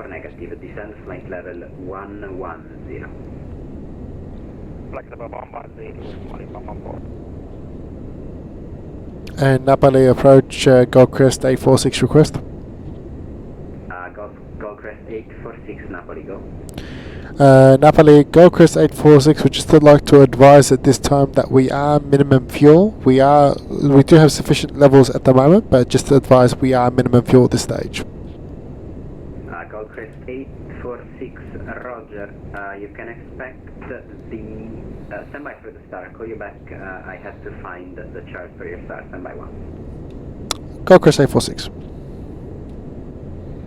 24 negative, descend flight level 110. Flight level 110, on board. And Napoli approach Goldcrest 846 request. Goldcrest 846, Napoli, go. Napoli, Goldcrest 846, would just like to advise at this time that we are minimum fuel. We do have sufficient levels at the moment, but just to advise we are minimum fuel at this stage. Goldcrest 846, Roger. You can expect the standby for the star. I'll call you back. I have to find the chart for your star. Standby 1. Goldcrest 846.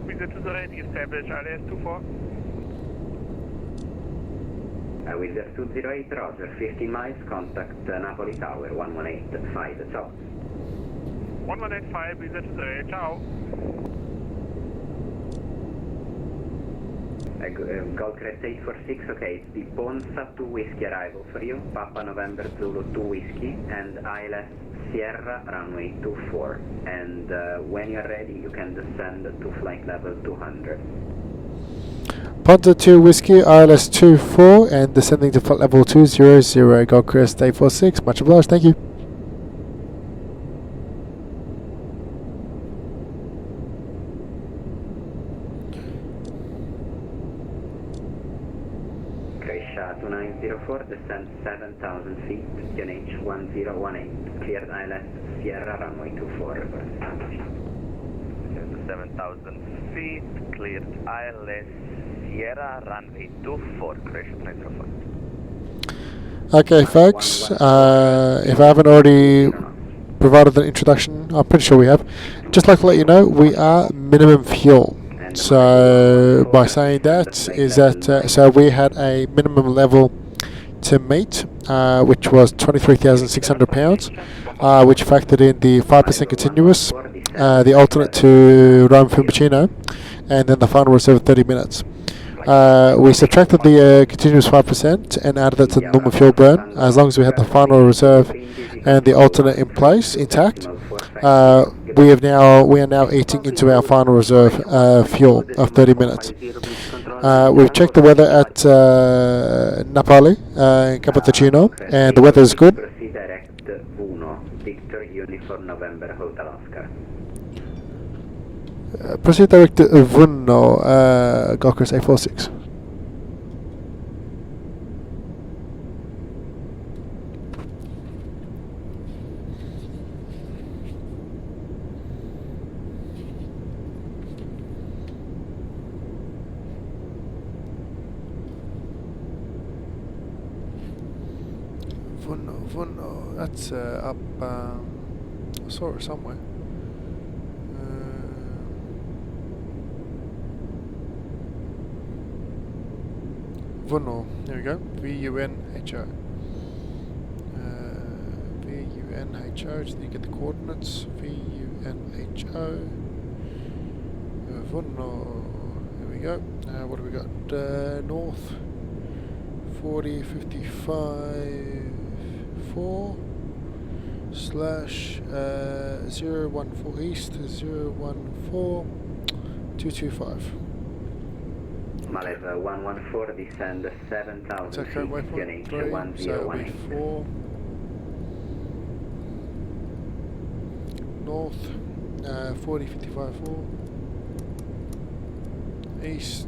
Visit to the right, establish ILS 24. Wizard 208, Roger. 15 miles, contact Napoli Tower 1185. Ciao. 1185, visit to the right, ciao. Goldcrest 846, okay, it's the Ponza 2 Whiskey arrival for you, Papa November Zulu 2 Whiskey, and ILS Sierra runway 24, and when you're ready you can descend to flight level 200. Ponza 2 Whiskey, ILS 24, and descending to flight level 200, Goldcrest 846, much obliged, thank you. Croatia 2904, descend 7,000 feet, QNH 1018, cleared ILS Sierra runway 24, reverse. 7,000 feet, cleared ILS Sierra runway 24, Croatia 2904. Okay folks, if I haven't already provided an introduction, I'm pretty sure we have. Just like to let you know, we are minimum fuel. So by saying that is that so we had a minimum level to meet, which was 23,600 pounds, which factored in the 5% continuous, the alternate to Rome Fiumicino, and then the final reserve of 30 minutes. We subtracted the continuous 5% and added it to the normal fuel burn. As long as we had the final reserve and the alternate in place intact, we are now eating into our final reserve fuel of 30 minutes. We've checked the weather at Napoli in Cappuccino, and the weather is good. Proceed direct VUHNO, Victor Uniform November Hotel Oscar. Proceed direct to VUHNO, Goldcrest 846. VUHNO, that's up, I saw it somewhere. VUHNO, there we go, VUNHO. VUNHO, so you get the coordinates, VUNHO. VUHNO, there we go. What have we got? North, 4055. 4 slash 014 east 014 225. Malev 114, descend 7,000 feet, QNH 1018. 4 north 4055 4 east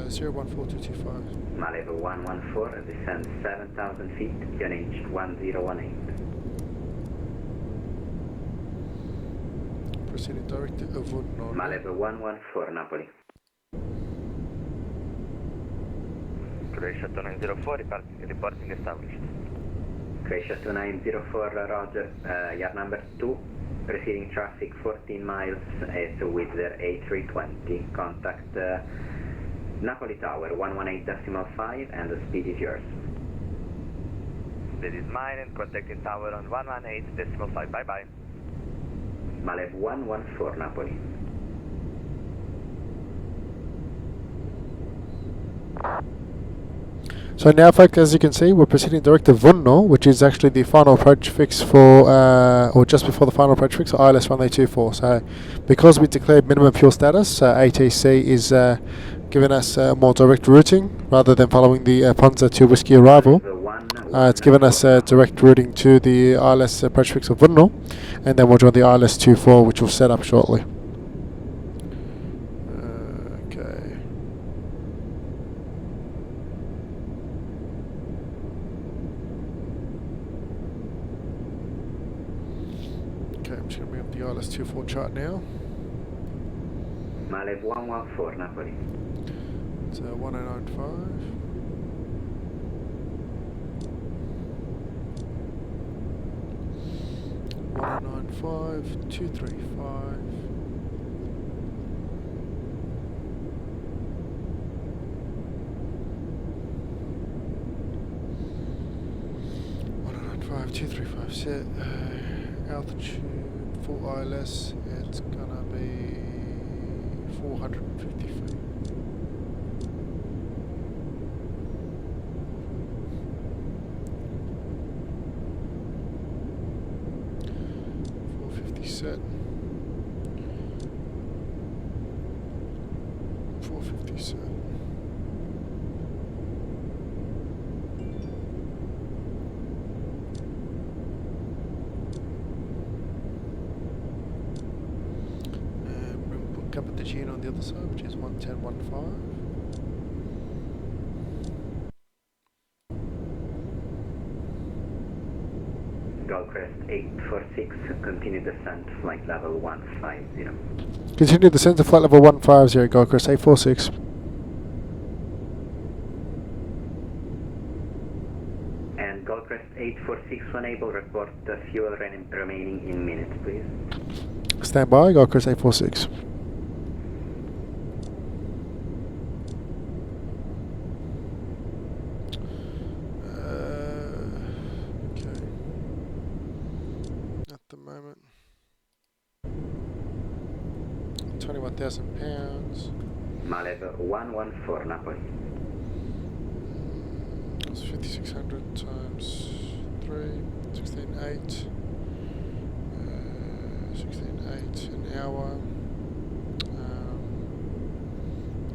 014225. Malev 114, descend 7,000 feet, QNH 1018. Proceeding direct to VUHNO. Malev 114, Napoli. Croatia 2904, reporting established. Croatia 2904, Roger, yard number 2, preceding traffic 14 miles with their A320, contact Napoli Tower 118.5 and the speed is yours. Speed is mine and contacting tower on 118.5, bye bye. Malev 114, Napoli. So now, folks, as you can see, we're proceeding direct to VUHNO, which is actually the final approach fix for, or just before the final approach fix for ILS RW24. So, because we declared minimum fuel status, ATC is giving us more direct routing rather than following the Ponza to Whiskey arrival. It's given us direct routing to the ILS approach fix of VUHNO, and then we'll join the ILS 24, which will set up shortly. Okay. Okay, I'm just going to bring up the ILS 24 chart now. Malev 114 Napoli. It's 1095. 235. 235 set. Altitude for ILS, it's gonna be 450 feet. Set 450 set. And we'll put captain on the other side, which is 110.15. Goldcrest 846, continue descent, flight level 150. Continue descent to flight level 150, Goldcrest 846. And Goldcrest 846, when able, report the fuel remaining in minutes, please. Stand by, Goldcrest 846. Moment, 21,000 pounds. Malev 114 Napoli. That's 5,600 times 3, 16.8. 16.8 an hour.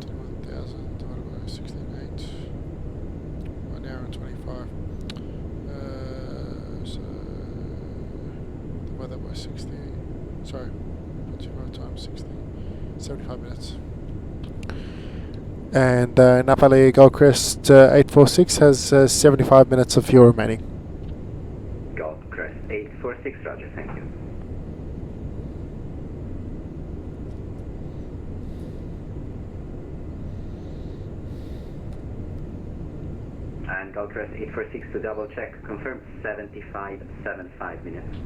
21,000 divided by 16.8. 1 hour and 25. So divide that by 60. Sorry, 25 times 60. 75 minutes. And Napoli Goldcrest 846 has 75 minutes of fuel remaining. Goldcrest 846, roger, thank you. And Goldcrest 846 to double check, confirm 75 minutes.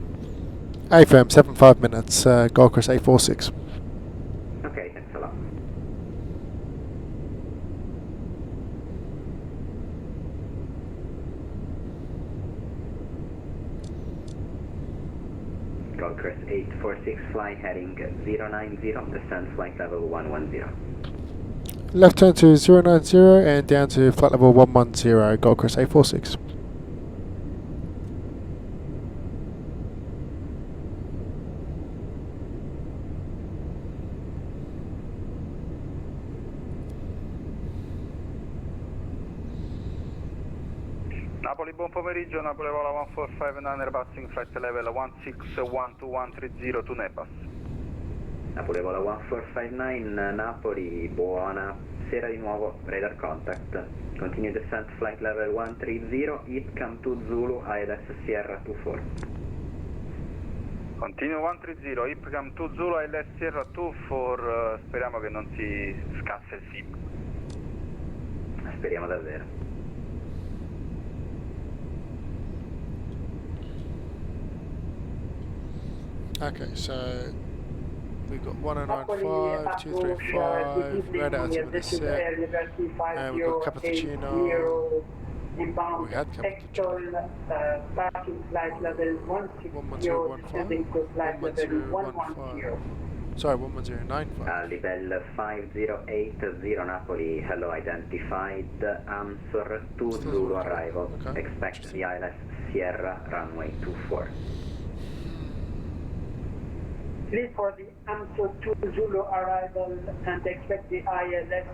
AFM 75 minutes, Goldcrest 846. Okay, thanks a lot. Goldcrest 846, fly heading 090, descent flight level 110. Left turn to 090 and down to flight level 110, Goldcrest 846. Napoli, buon pomeriggio, Napoli Vola 1459, passing flight level 1612-130 to Nepal. Napoli Vola 1459, Napoli, buona sera di nuovo, radar contact. Continue descent flight level 130, Egkk-Lirn Zulu, ILS Sierra 24. Continue 130, Egkk-Lirn Zulu, ILS Sierra 24, speriamo che non si scassa il SIP. Speriamo davvero. Okay, so we've got 1095, 235, red out to the set, and we've got Cappuccino. We had Cappuccino. 11015, 11015. Sorry, 11095. Level 5080 Napoli, hello, identified. Answer to Still Zulu working. arrival. Okay, Expect interesting. the ILS Sierra runway 24. Please for the answer to Zulu arrival and expect the ILS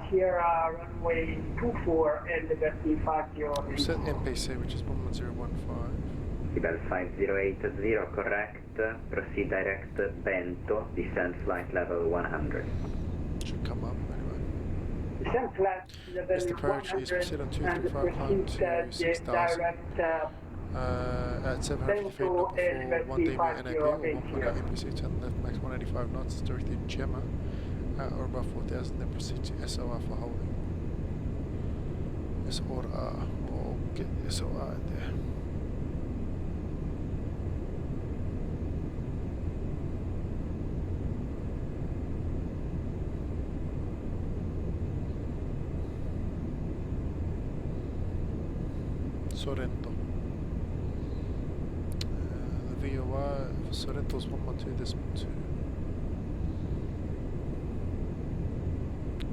Sierra runway 24 and Liberty 50. Set NPC, which is 11015. Level 5080, correct. Proceed direct Bento, descent flight level 100. Should come up anyway. Descent flight level Missed approach is 100 proceed on and 235 home proceed to 6000. direct At 750 feet, not before 1 dB NAP or 1.8 NPC, turn left max 185 knots, directly Gemma at or above 4000, then proceed to SOR for holding. SOR, or get SOR there. Sorrento. The VOR for Sorrento's 112.2.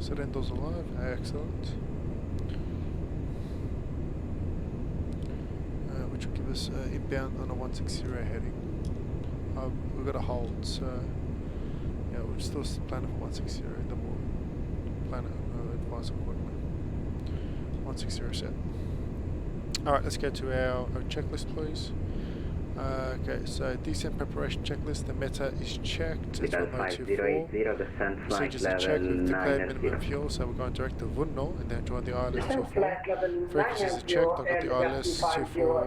Sorrento's alive, excellent. Which will give us inbound on a 160 heading. We've got a hold, so yeah, we're still planning for 160, then we'll plan it advise accordingly. 160 set. Alright, let's go to our checklist, please. Okay, so descent preparation checklist. The meta is checked. It's Level 5080, descent flight procedures are checked. We've level declared minimum 90. fuel, so we're going direct to VUHNO and then join the ILS Descent 24. flight level Frequencies are checked. I've got the 90 ILS 24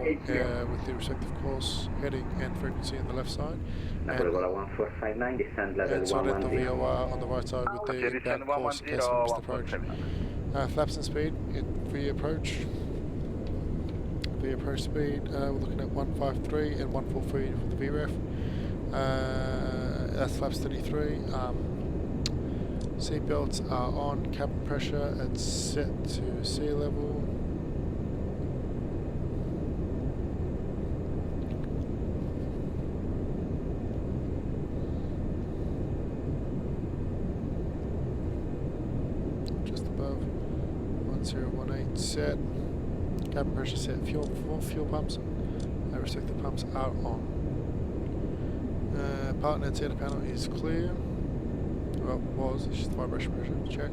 with the respective course, heading and frequency on the left side. Napoli 1459, descent level And Sorrento 110. VOR on the right side with the inbound course in case we missed approach. Flaps and speed, V approach. V approach speed, we're looking at 153 and 143 for the VREF. That's flaps 33. Seat belts are on, cabin pressure it's set to sea level. Just above 1018 set. Cabin pressure set, fuel pumps, respective pumps are on. Partner antenna panel is clear. Well, was, it's just vibration pressure, check.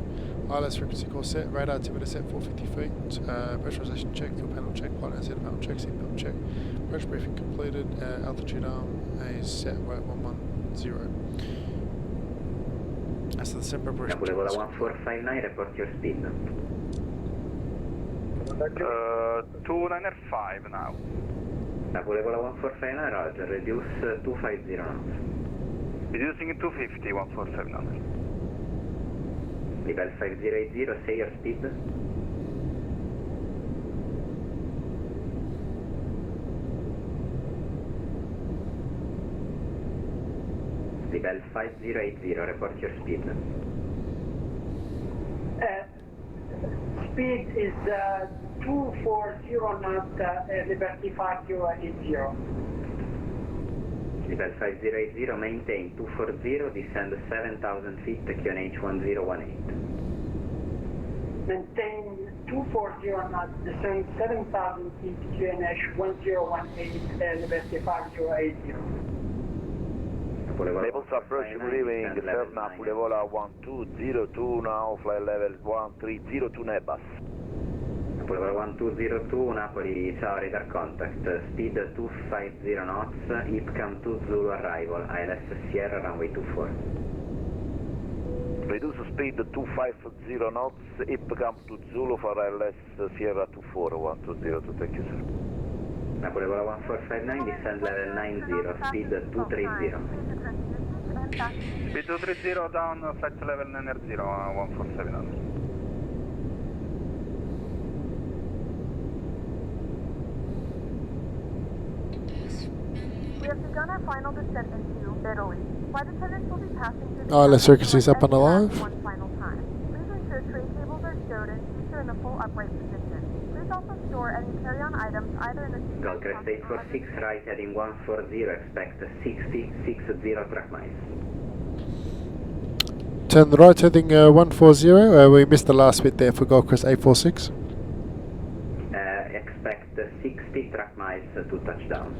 ILS frequency course set, radar altimeter set 450 feet, pressurization check, fuel panel check, partner antenna panel check, seatbelt check. Pressure briefing completed, altitude arm is set right at 110. That's the descent preparation. Napoli 1459, report your speed. 295 now. Napoli 1459, roger, reduce 250 knots. Reducing 250, 14700. Level 5080, say your speed. Level 5080, report your speed. Speed is 240 knot, Liberty 5080. Level 5080, maintain 240, descend 7000 feet, QNH 1018. Maintain 240 knots, descend 7,000 feet, QNH 1018, Liberty 5080. Naples approach, good evening, Surf Napoli vola 1202, now flight level 1302 Nebas. Napoli 1202, Napoli, ciao, radar contact, speed 250 knots, IPCAM 2 Zulu arrival, ILS Sierra runway 24. Reduce speed 250 knots, IPCAM 2 Zulu for ILS Sierra 24, 1202, thank you sir. Napoli 1459, descend level 90, speed 230. Speed 230 down, flight level 90, 14700. We have begun our final descent into Italy. Flight attendants will be passing through the ILS frequencies up and alive. one final time. Please ensure tray tables are stowed and seats are in a full upright position. Please also store any carry-on items either in the seat Goldcrest 846, right heading 140, expect 60 track miles. turn right, heading 140. We missed the last bit there for Goldcrest 846. Expect 60 track miles to touchdown.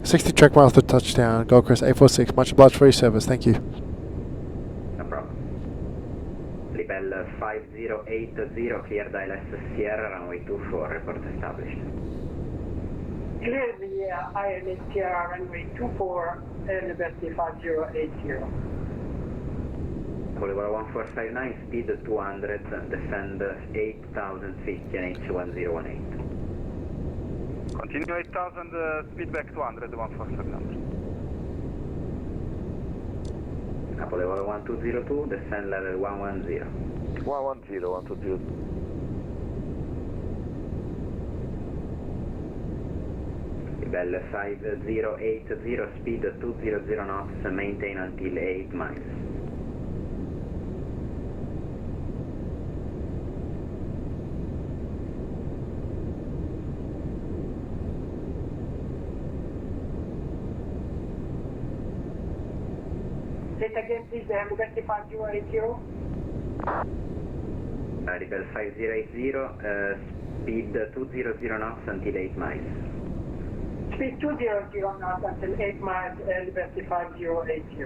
60 track miles to touchdown, Goldcrest 846. Much obliged for your service, thank you. No problem. Level 5080, cleared ILS Sierra, runway 24, report established. Clear the ILS Sierra runway 24 and Liberty 5080. Napoli 1459, speed 200, descend 8,000 feet, QNH 1018. Continue 8000, speed back 200, 14700. Napoli 1202, descend level 110. 110, 1202. Level 5080, speed 200 knots, maintain until 8 miles. Say it again, please, Liberty 5080. Level 5080, speed 200 knots until 8 miles. Speed 200 knots until 8 miles, Liberty 5080.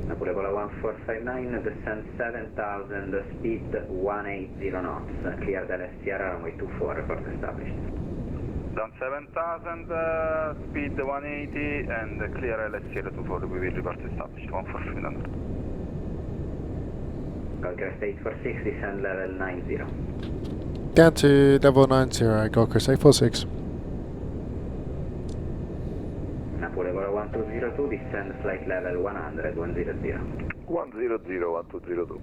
Napoli 1459, descend 7000, speed 180 knots, cleared LS Sierra, runway 24, report established. Down 7000, speed 180 and clear LS Sierra 24, we will report established, 14700. Goldcrest 846, descend level 90. Down to level 90, Goldcrest 846. Napoli 1202, descend flight level 100, 100. 100, 1202.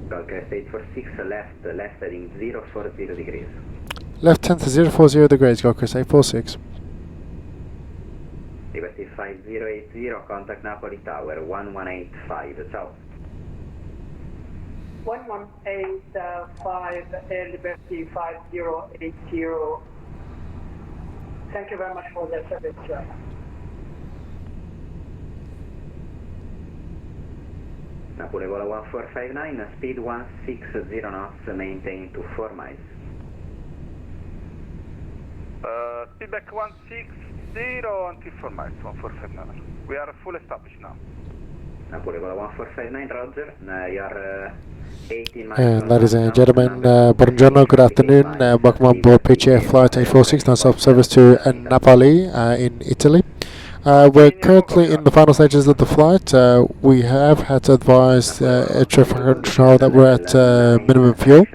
Goldcrest 846, left heading 040 degrees. Left 10 to 040 degrees, Goldcrest 846. Liberty 5080, contact Napoli Tower 1185, ciao. 1185 Liberty 5080. Thank you very much for the service, sir. Napoli 1459, speed 160 knots, maintain to 4 miles. Speed back 160 until 4 miles, 1459. We are full established now. Napoli 1459, roger. You are 18 miles. And ladies and gentlemen, buongiorno, good afternoon. Welcome on board PCF Flight 846, non-stop service to Napoli in Italy. We're currently in the final stages of the flight. We have had to advise air traffic control that we're at minimum fuel,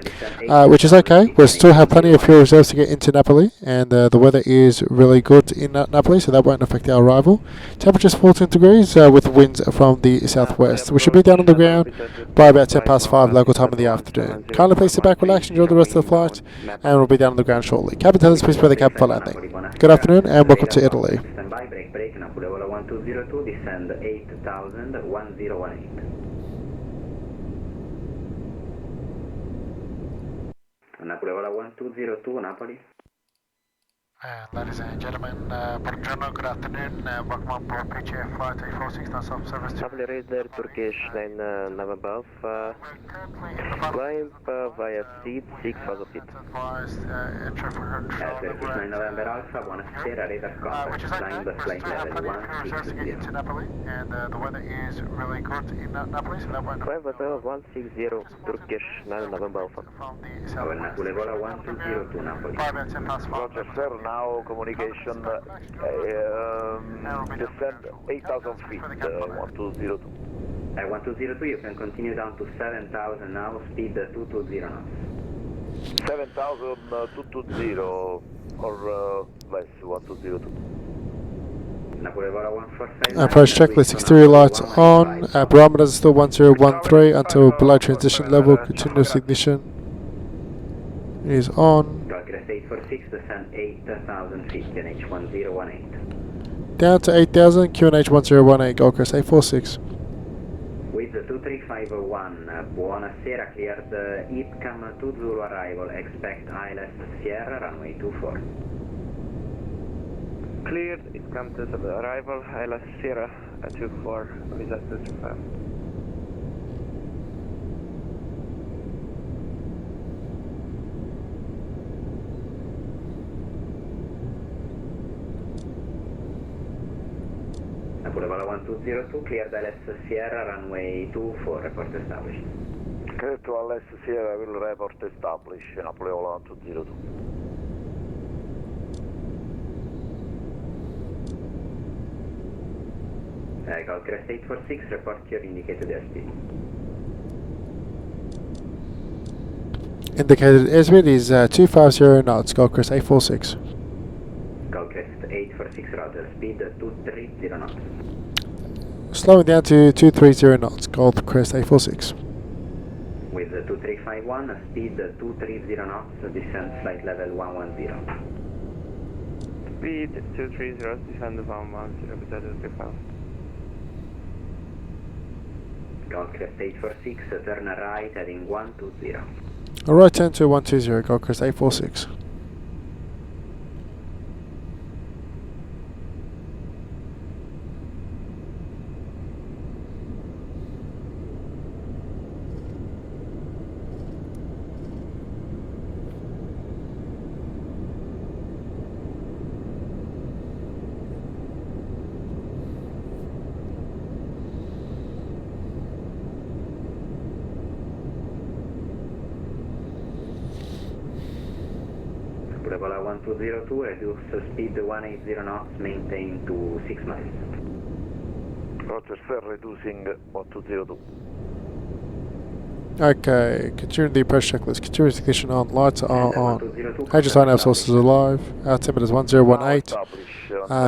which is okay. We still have plenty of fuel reserves to get into Napoli, and the weather is really good in Napoli, so that won't affect our arrival. Temperature's 14 degrees with winds from the southwest. We should be down on the ground by about 5:10 local time in the afternoon. Kindly please sit back, relax, enjoy the rest of the flight, and we'll be down on the ground shortly. Cabin attendants, please prepare the cabin for landing. Good afternoon and welcome to Italy. Standby, break, Napoli 1202, descend 8000, 1018. Napoli 1202, Napoli. Ladies and gentlemen, buongiorno, good afternoon. Welcome on board PCF Flight 846, non-stop service to Napoli Raider, Turkish 9 above, climb via seat 6,000 feet. Turkish 9 November Alpha, buonasera, radar contact, climb flight level 160. Napoli, and the weather is really good in Napoli, so that won't Climb level 160, Turkish 9 November Alpha. Over Napoli 1202, Napoli. Roger, sir, now communication, descend 8,000 feet, 1202. 1202, you can continue down to 7000 now, speed 220 knots. 7,000, 220, or less, 1202. Napoli 147. approach checklist, exterior lights on, barometers still 1013 until below transition level, continuous ignition is on. Goldcrest 846, descend 8000 feet, QNH 1018. Down to 8000, QNH 1018, Goldcrest 846. With the 235 23501, buonasera, cleared IPCAM 2 Zulu arrival, expect ILS Sierra, runway 24. Cleared, it comes to the arrival, ILS Sierra 24, visa 235. Napoli 1202, cleared ILS Sierra, runway 24, report established. Clear to ILS Sierra, will report establish, Napoli 1202. Goldcrest 846, report your indicated airspeed. Indicated airspeed is 250 knots, Goldcrest 846. Goldcrest 846, roger, speed 230 knots. Slowing down to 230 knots, Goldcrest 846. With 2351, speed 230 knots, descend flight level 110. Speed 230, descend 110, visa 235. Goldcrest 846, turn right, heading 120. Alright, turn to 120, Goldcrest 846. Boulevard 1202, reduce speed 180 knots, maintain to 6 miles. Roger, sir, reducing 1202. Okay, continuing the approach checklist. Continuous ignition on, lights are on. Major sign out sources alive. Altimeter is 1018.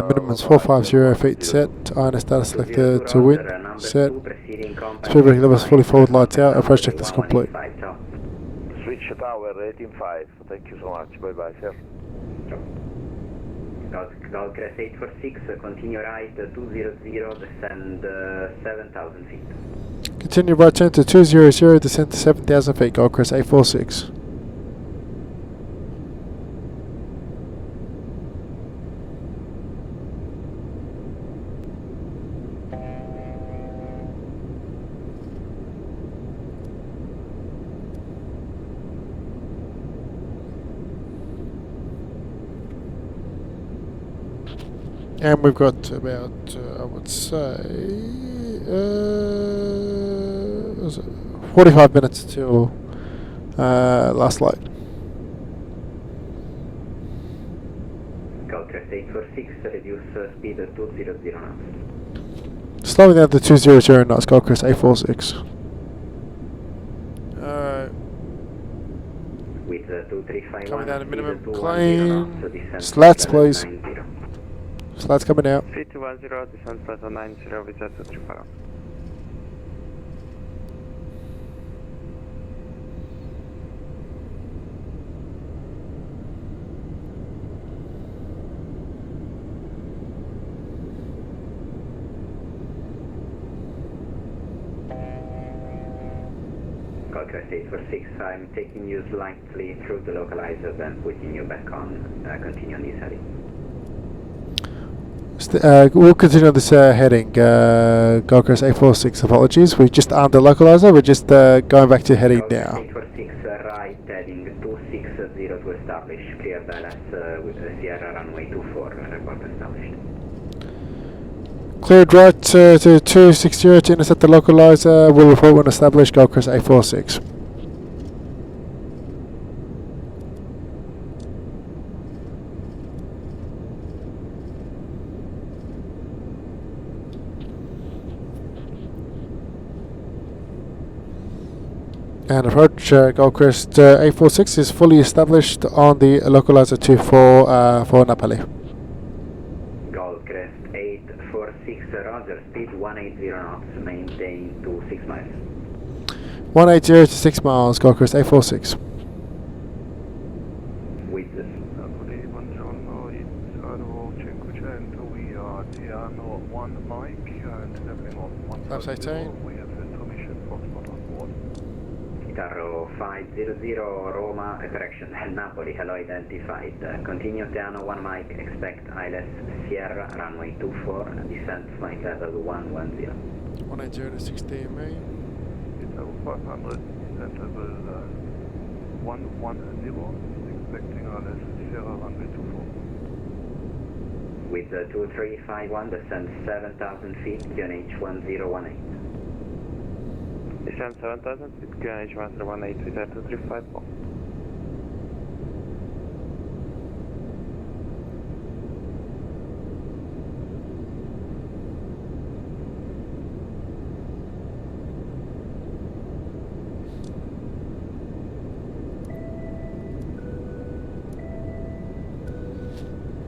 Minimum is 450 feet set. INS data selected to wind. Set. Speed braking levels fully forward, lights out. Approach checklist complete. Switch tower 185. Thank you so much. Bye bye, sir. Goldcrest 846, continue right 200, descend 7,000 feet. Continue right turn to 200, descend to 7,000 feet, Goldcrest 846. And we've got about, I would say, was it 45 minutes till last light. Goldcrest 846, reduce speed 200 knots. Slowing down to 200 knots, Goldcrest 846. With 2351, Coming down to minimum speed 210 clean. knots, descend Slats, flight level please. 90. Slats coming out. Speed 210, descend flight 90, visa 235. Goldcrest 846, I'm taking you slightly through the localizer, then putting you back on. Continue on this heading. We'll continue on this heading. Goldcrest 846, apologies. We just armed the localizer. We're just going back to heading Goldcrest now. 846, right, heading 260 to establish. Clear ILS with Sierra runway 24, report established. Cleared right to 260 to intercept the localizer. We'll report when established. Goldcrest 846. And approach Goldcrest 846 is fully established on the localizer 24 for Napoli. Goldcrest 846, roger, speed 180 knots, maintain to 6 miles. 180 to 6 miles, Goldcrest 846. With Napoli 110, it's RW24, we are Tiano 1 Mike, and leveling off 1. Flaps 18. We have information for Taro 500 Roma, correction, Napoli, hello identified. Continue Teano 1 Mike, expect ILS Sierra, runway 24, descent flight level 110. 180 to 16 me. It's over 500, descent level 110, expecting ILS Sierra, runway 24. With 2351, descend 7,000 feet, QNH 1018. Descent 7,000 feet, QNH 1018 with Air 2354.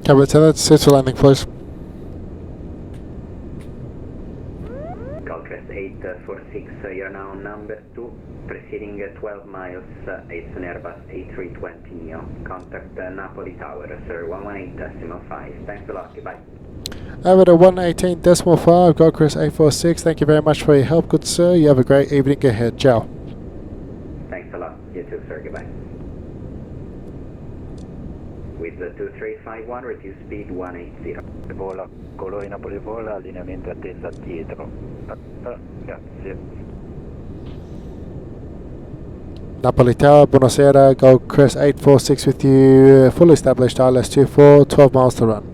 Cabin attendant, center landing please. Goldcrest 846, you're now number 2, proceeding 12 miles, it's an Airbus A320neo. Contact Napoli Tower, sir, 118.5. Thanks a lot, goodbye. Over to 118.5, Goldcrest 846, thank you very much for your help, good sir. You have a great evening ahead. Ciao. Thanks a lot, you too, sir, goodbye. With 2351, reduce speed 180. Vola, colore Napoli vola, allineamento attesa dietro. Grazie. Napoli Tower, buonasera, Goldcrest 846 with you, fully established ILS 24, 12 miles to run.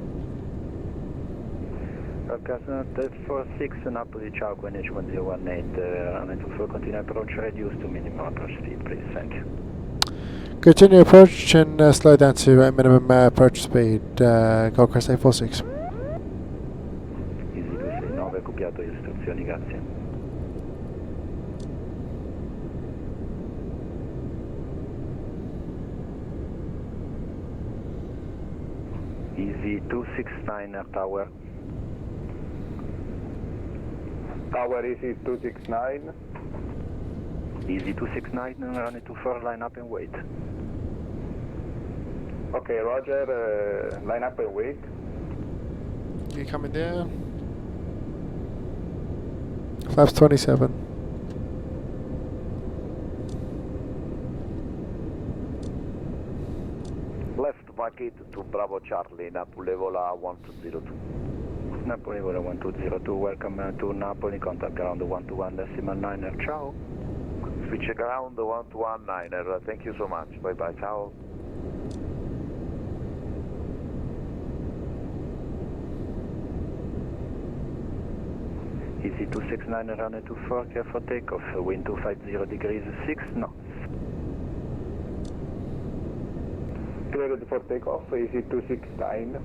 Casino 46, Napoli, ciao, QNH 1018, runway 24, continue approach, reduce to minimum approach speed, please, thank you. Continue approach and slow down to minimum approach speed, Goldcrest 846. Easy 269, copiato le istruzioni, grazie. Easy 269, tower. Tower Easy 269. Easy 269, runway 24, line up and wait. Okay, roger, line up and wait. You coming down? Flaps 27. Left vacate to Bravo Charlie, Napoli vola 1202. Napoli vola 1202, welcome to Napoli, contact ground 121.9er, ciao. Switch ground 121.9er, thank you so much, bye bye, ciao. Easy 269, runway 24, clear for takeoff, wind 250 degrees, 6 knots. Cleared for takeoff, Easy 269.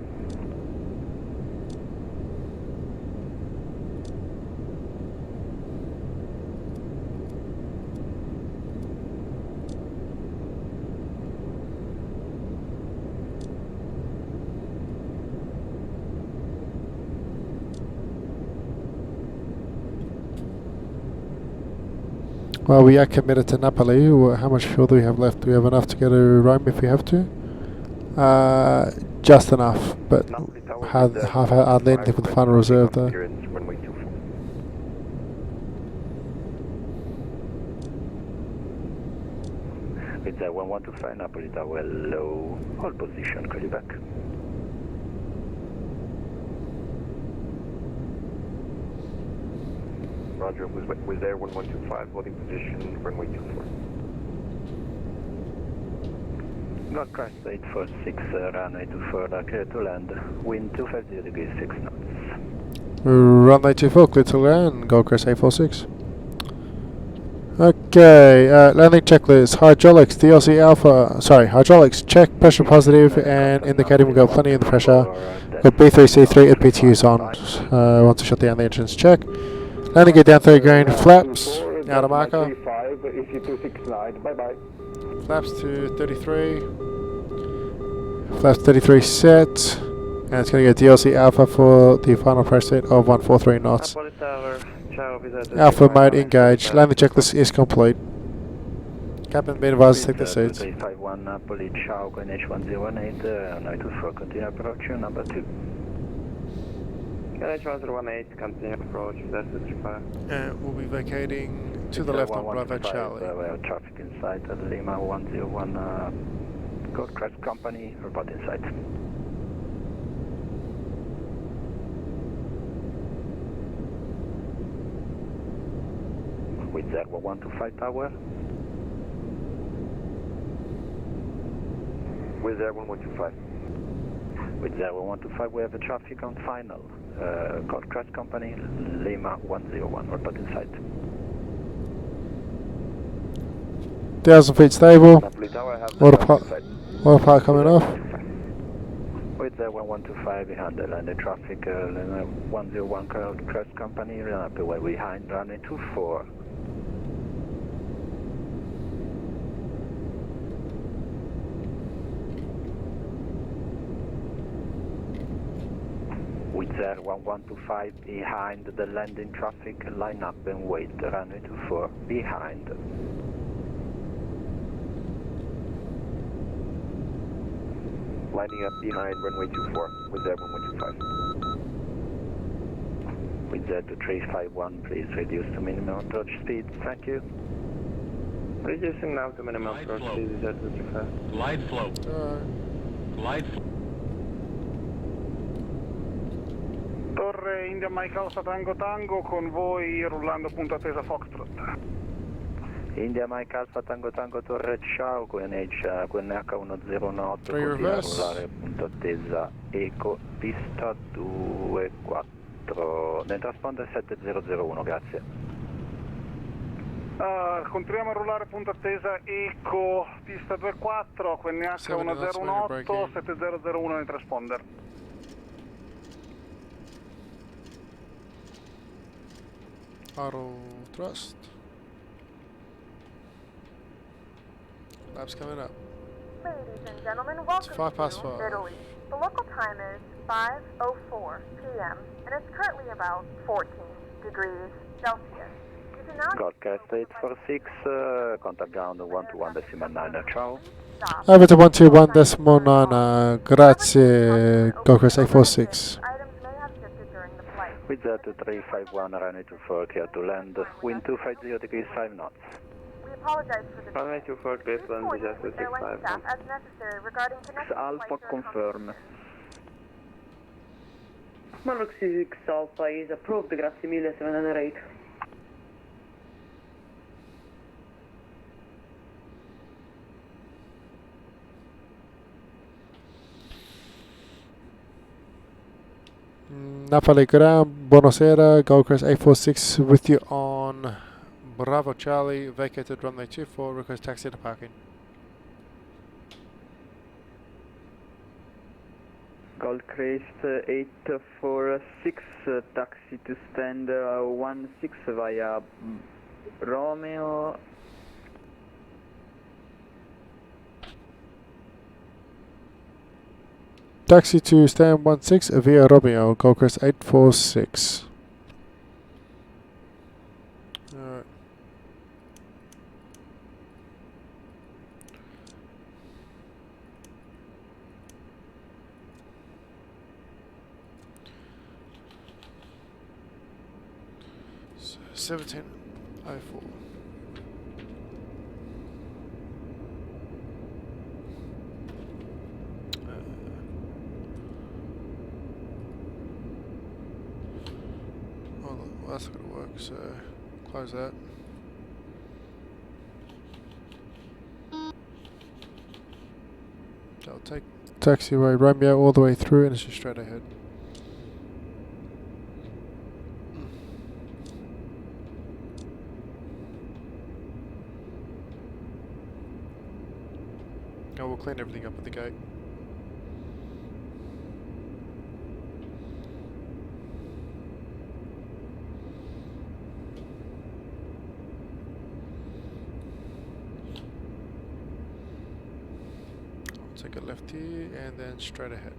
Well, we are committed to Napoli. How much fuel do we have left? Do we have enough to go to Rome if we have to? Just enough, but hardly anything for the final reserve though. With the 1125 Napoli Tower, low, hold position, call you back. Roger, was there 1125, holding position, runway 24. Goldcrest 846, runway 24, clear to land, wind 250 degrees, 6 knots. Runway 24, clear to land, Goldcrest 846. Okay, landing checklist, hydraulics, hydraulics, check, pressure positive, and indicating we've got plenty of the pressure. Got B3C3 at PTUs on, want to shut down the engines, check. Landing gear down 30 grain, flaps, out of marker. Easy 269, bye bye. Flaps to 33. Flaps 33 set. And it's going to get DLC Alpha for the final press rate of 143 knots. Alpha mode engaged. Landing checklist is complete. Captain, be advised to take the seats. 351 Napoli, ciao, QNH 1018, runway 24, continue approach, number 2. QNH 1018, continue approach, that's 35. And we'll be vacating To the left on Bravo 1125, Charlie. we have traffic inside Lima 101 Goldcrest company, report inside. With 0125 tower. With 1125. With 0125 we have a traffic on final. Goldcrest company, Lima 101, report inside. 1,000 feet stable. Napoli Tower, I have Autopilot coming off. With 1125 behind the landing traffic, Lima 101 Goldcrest company, way behind runway 24. With 1125 behind the landing traffic, line up and wait, runway 24 behind. Lining up behind runway 24 with 1125. With 2351, please reduce to minimum approach speed, thank you. Reducing now to minimum approach speed, 0225. Glide slow. Glide slow. Torre India Mike Alpha Tango Tango, con voi rullando punto attesa Foxtrot. India Mike Alpha Tango Tango Torre Ciao, QNH 108, continua a rullare punto attesa Eco pista 24, nel transponder 7001, grazie. Continuiamo a rullare punto attesa Eco pista 24, QNH 108, 7001 nel transponder. Auto thrust. Laps coming up. Ladies and gentlemen, welcome to 5:05. Italy. The local time is 5:04 p.m. and it's currently about 14 degrees Celsius. You can now Goldcrest 846, contact ground 121.9, ciao. Over to 121.9, grazie, Goldcrest 846. Items may have shifted during the flight. With 2351, runway 24, clear to land, wind 250 degrees 5 knots. We apologize for the Runway 24, clear to land, coordinate with airline 265. staff as necessary regarding connecting Alpha flights or confirm. Mark 6 Alpha is approved, grazie mille, 708. Napoli ground, buonasera, Goldcrest 846 with you on Bravo Charlie, vacated runway 24, request taxi to parking. Goldcrest 846, taxi to stand 16 via Romeo. Taxi to stand 16 via Romeo, Goldcrest 846. Alright. So 1704. Well, that's not going to work, so close that. I'll take taxiway Romeo all the way through and it's just straight ahead. Oh, we'll clean everything up at the gate. Take a left here and then straight ahead.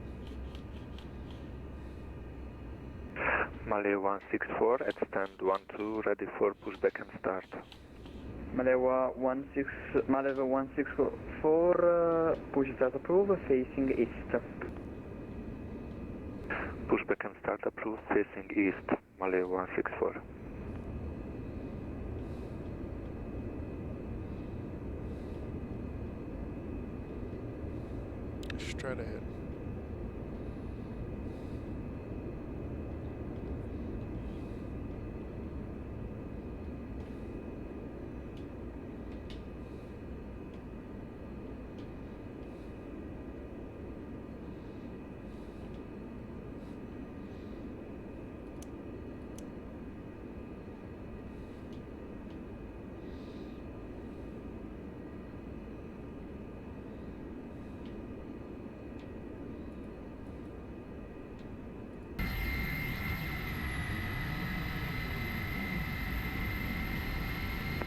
Malay 164 at stand 12, ready for pushback and start. Malewa 164, push start approved, facing east. Pushback and start approved, facing east, Malay 164. straight ahead.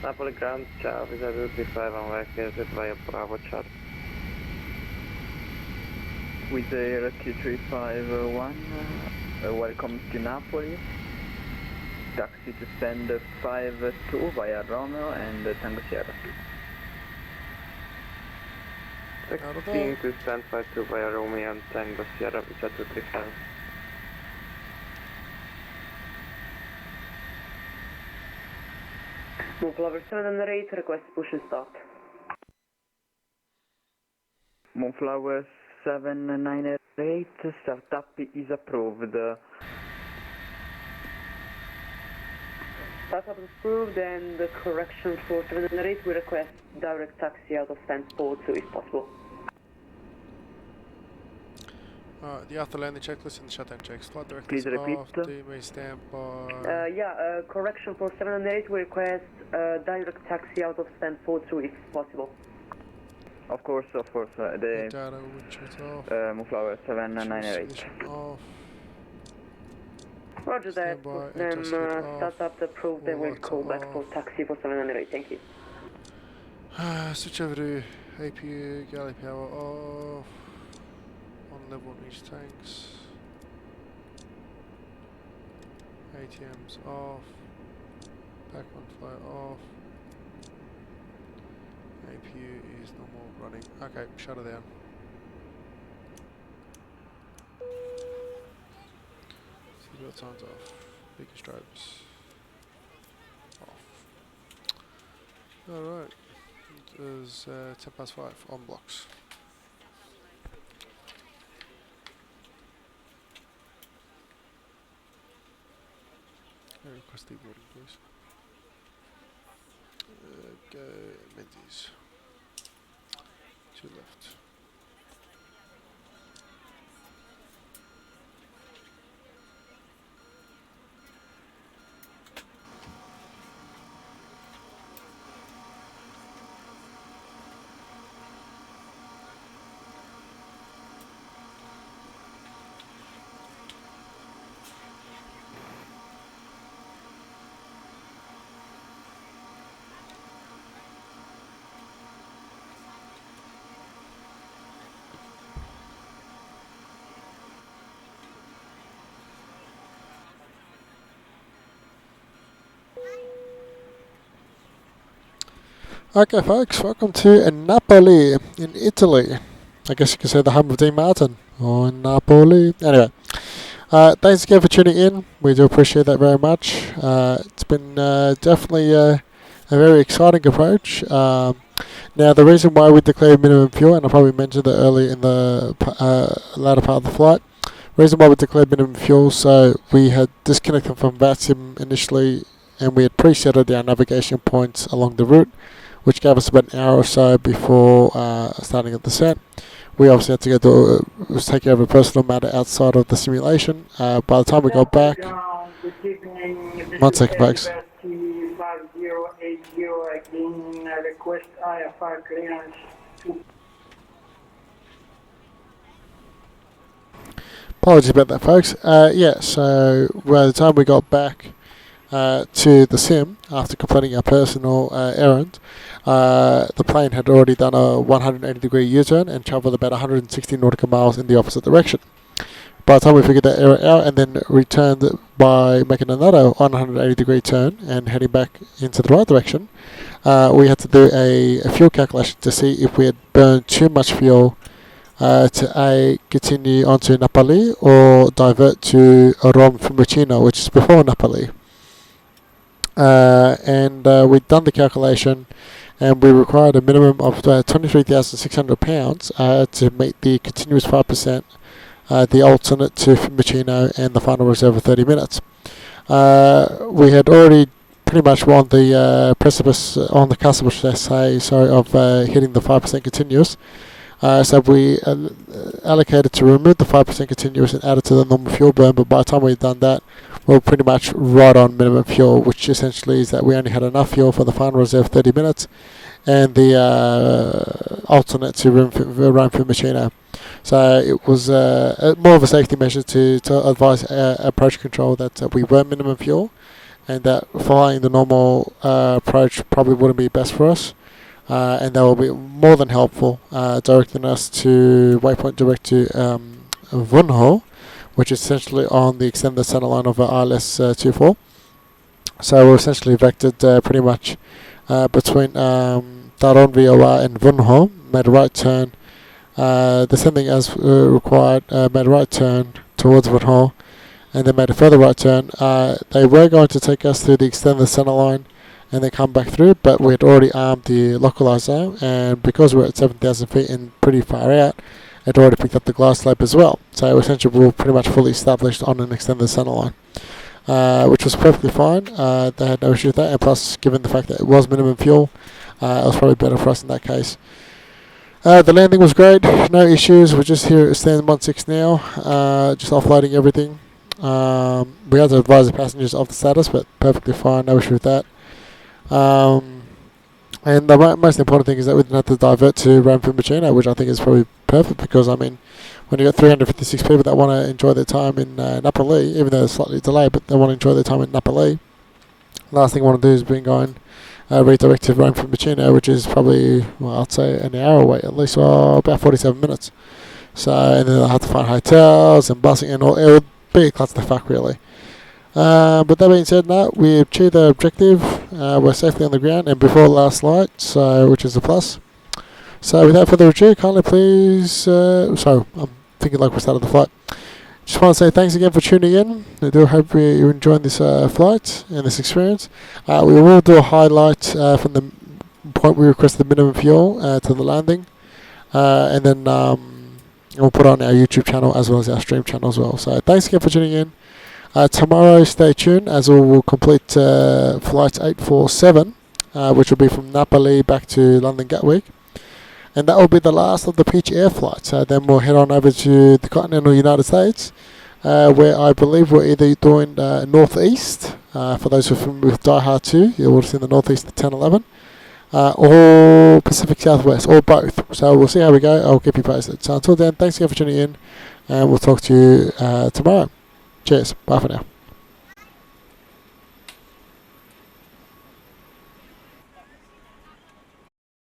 Napoli ground, ciao, visa route 5 on exit via Bravo chart. With the T351, welcome to Napoli. Taxi to send 52 via Romeo and Tango Sierra. Taxiing to stand 52 via Romeo and Tango Sierra, visa 235. Moonflower 708, request push and start. Moonflower 798, startup is approved. Startup is approved, and the correction for 708, we request direct taxi out of Stanford, so if possible. Alright, the after landing checklist and the shutdown checks. Flight directors Please repeat. off, DME standby. Correction for 708, we request direct taxi out of Stanford, so if possible. Of course, the Data windshields off. Moonflower 798. Position off. Roger that, Standby, then adjust it off. startup approved, then All we'll lights call are back for off. taxi for 708, thank you. Switch over to APU, galley power off. On level on each tanks. ATMs off. Back one flow off. APU is normal running. Okay, shut her down. Seatbelt signs off. Beacon strobes off. Alright. It was 5:10 on blocks. Request the boarding, please. Go Menzies. To left. Okay, folks, welcome to Napoli in Italy. I guess you could say the home of Dean Martin, or Napoli. Anyway, thanks again for tuning in. We do appreciate that very much. It's been definitely a very exciting approach. Now, the reason why we declared minimum fuel, and I probably mentioned it earlier in the latter part of the flight, reason why we declared minimum fuel, so we had disconnected from VATSIM initially, and we had presetted our navigation points along the route, which gave us about an hour or so before starting at the set. We obviously had to go take care of a personal matter outside of the simulation. By the time we got back, 1 second, folks. 5080 again, request IFR clearance. Apologies about that, folks. Yeah, so by the time we got back to the sim, after completing our personal errand, the plane had already done a 180-degree U-turn and travelled about 160 nautical miles in the opposite direction. By the time we figured that error out and then returned by making another 180-degree turn and heading back into the right direction, we had to do a fuel calculation to see if we had burned too much fuel to continue onto Napoli or divert to Rome Fiumicino, which is before Napoli. And we'd done the calculation, and we required a minimum of 23,600 pounds to meet the continuous 5%, the alternate to Fiumicino, and the final reserve of 30 minutes. We had already pretty much on the precipice, on the cusp, of hitting the 5% continuous. So we allocated to remove the 5% continuous and add it to the normal fuel burn, but by the time we'd done that, we were pretty much right on minimum fuel, which essentially is that we only had enough fuel for the final reserve 30 minutes and the alternate to run Fiumicino. So it was more of a safety measure to advise approach control that we were minimum fuel, and that following the normal approach probably wouldn't be best for us. And that will be more than helpful, directing us to waypoint direct to VUHNO, which is essentially on the extended centerline of ILS RW24. So we're essentially vectored pretty much between Daron VOR and VUHNO, made a right turn, descending as required, made a right turn towards VUHNO, and then made a further right turn. They were going to take us through the extended centerline and then come back through, but we had already armed the localizer, and because we're at 7,000 feet and pretty far out, it already picked up the glass slope as well. So essentially we were pretty much fully established on an extended centerline, which was perfectly fine. They had no issue with that, and plus, given the fact that it was minimum fuel, it was probably better for us in that case. The landing was great, no issues. We're just here at stand 16 now, just offloading everything. We had to advise the passengers of the status, but perfectly fine, no issue with that. And the most important thing is that we didn't have to divert to Rome Fiumicino, which I think is probably perfect, because I mean, when you got 356 people that want to enjoy their time in Napoli, even though it's slightly delayed, but they want to enjoy their time in Napoli, last thing I want to do is redirect to Rome Fiumicino, which is probably, well, I'd say an hour away at least, or about 47 minutes. So, and then I have to find hotels and busing and all. It would be a clusterfuck, really. But that being said, no, we achieved the objective. We're safely on the ground and before last light, so which is a plus. So without further ado, kindly please. I'm thinking like we started the flight. Just want to say thanks again for tuning in. I do hope you're enjoying this flight and this experience. We will do a highlight from the point we requested the minimum fuel to the landing, and then we'll put on our YouTube channel as well as our stream channel as well. So thanks again for tuning in. Tomorrow, stay tuned as we will complete flight 847, which will be from Napoli back to London Gatwick. And that will be the last of the Peach Air flights. Then we'll head on over to the continental United States, where I believe we're either doing Northeast, for those who are familiar with Die Hard 2, you will have seen the Northeast at 1011, or Pacific Southwest, or both. So we'll see how we go. I'll keep you posted. So until then, thanks again for tuning in, and we'll talk to you tomorrow. Cheers. Bye for now.